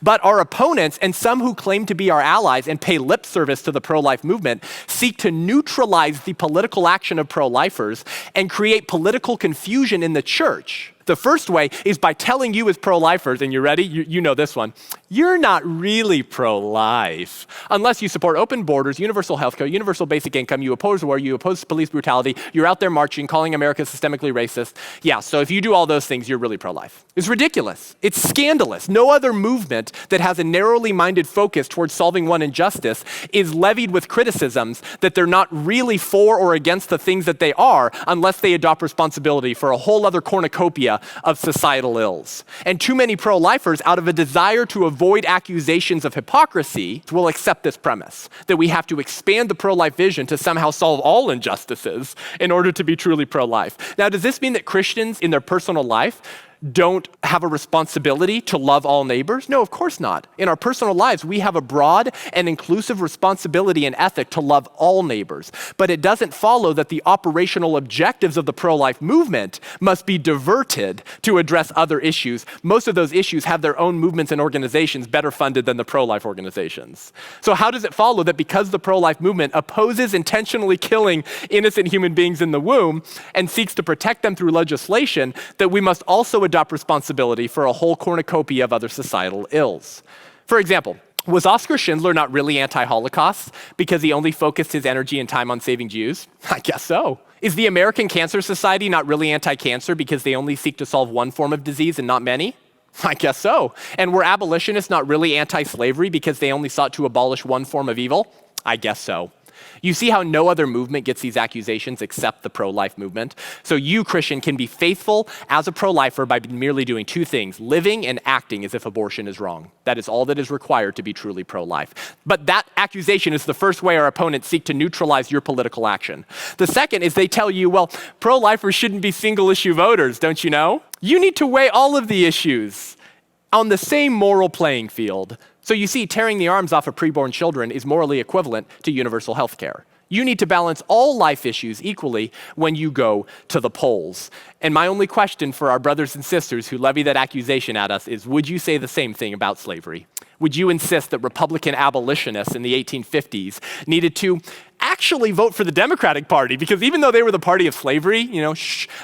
But our opponents and some who claim to be our allies and pay lip service to the pro-life movement seek to neutralize the political action of pro-lifers and create political confusion in the church. The first way is by telling you as pro-lifers, and you're ready, you know this one, you're not really pro-life. Unless you support open borders, universal health care, universal basic income, you oppose war, you oppose police brutality, you're out there marching, calling America systemically racist. Yeah, so if you do all those things, you're really pro-life. It's ridiculous. It's scandalous. No other movement that has a narrowly minded focus towards solving one injustice is levied with criticisms that they're not really for or against the things that they are unless they adopt responsibility for a whole other cornucopia of societal ills. And too many pro-lifers, out of a desire to avoid accusations of hypocrisy, will accept this premise, that we have to expand the pro-life vision to somehow solve all injustices in order to be truly pro-life. Now, does this mean that Christians in their personal life don't have a responsibility to love all neighbors? No, of course not. In our personal lives, we have a broad and inclusive responsibility and ethic to love all neighbors. But it doesn't follow that the operational objectives of the pro-life movement must be diverted to address other issues. Most of those issues have their own movements and organizations better funded than the pro-life organizations. So how does it follow that because the pro-life movement opposes intentionally killing innocent human beings in the womb and seeks to protect them through legislation, that we must also adopt responsibility for a whole cornucopia of other societal ills? For example, was Oskar Schindler not really anti-Holocaust because he only focused his energy and time on saving Jews? I guess so. Is the American Cancer Society not really anti-cancer because they only seek to solve one form of disease and not many? I guess so. And were abolitionists not really anti-slavery because they only sought to abolish one form of evil? I guess so. You see how no other movement gets these accusations except the pro-life movement? So you, Christian, can be faithful as a pro-lifer by merely doing two things: living and acting as if abortion is wrong. That is all that is required to be truly pro-life. But that accusation is the first way our opponents seek to neutralize your political action. The second is they tell you, well, pro-lifers shouldn't be single-issue voters, don't you know? You need to weigh all of the issues on the same moral playing field. So you see, tearing the arms off of preborn children is morally equivalent to universal health care. You need to balance all life issues equally when you go to the polls. And my only question for our brothers and sisters who levy that accusation at us is, would you say the same thing about slavery? Would you insist that Republican abolitionists in the 1850s needed to actually vote for the Democratic Party? Because even though they were the party of slavery,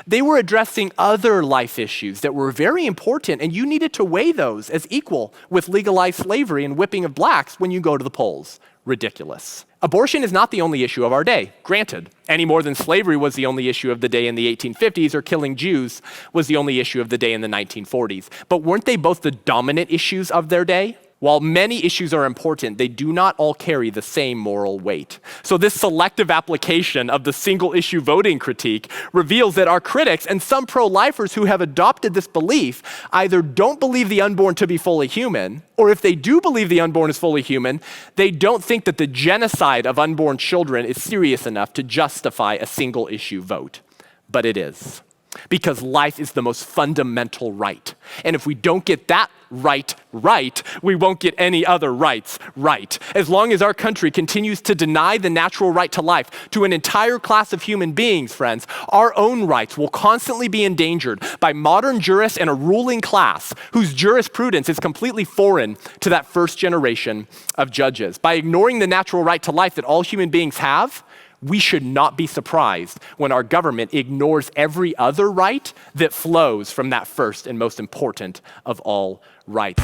they were addressing other life issues that were very important, and you needed to weigh those as equal with legalized slavery and whipping of blacks when you go to the polls. Ridiculous. Abortion is not the only issue of our day, granted, any more than slavery was the only issue of the day in the 1850s or killing Jews was the only issue of the day in the 1940s. But weren't they both the dominant issues of their day? While many issues are important, they do not all carry the same moral weight. So this selective application of the single issue voting critique reveals that our critics and some pro-lifers who have adopted this belief either don't believe the unborn to be fully human, or if they do believe the unborn is fully human, they don't think that the genocide of unborn children is serious enough to justify a single issue vote. But it is. Because life is the most fundamental right. And if we don't get that right, we won't get any other rights right. As long as our country continues to deny the natural right to life to an entire class of human beings, friends, our own rights will constantly be endangered by modern jurists and a ruling class whose jurisprudence is completely foreign to that first generation of judges. By ignoring the natural right to life that all human beings have, we should not be surprised when our government ignores every other right that flows from that first and most important of all rights.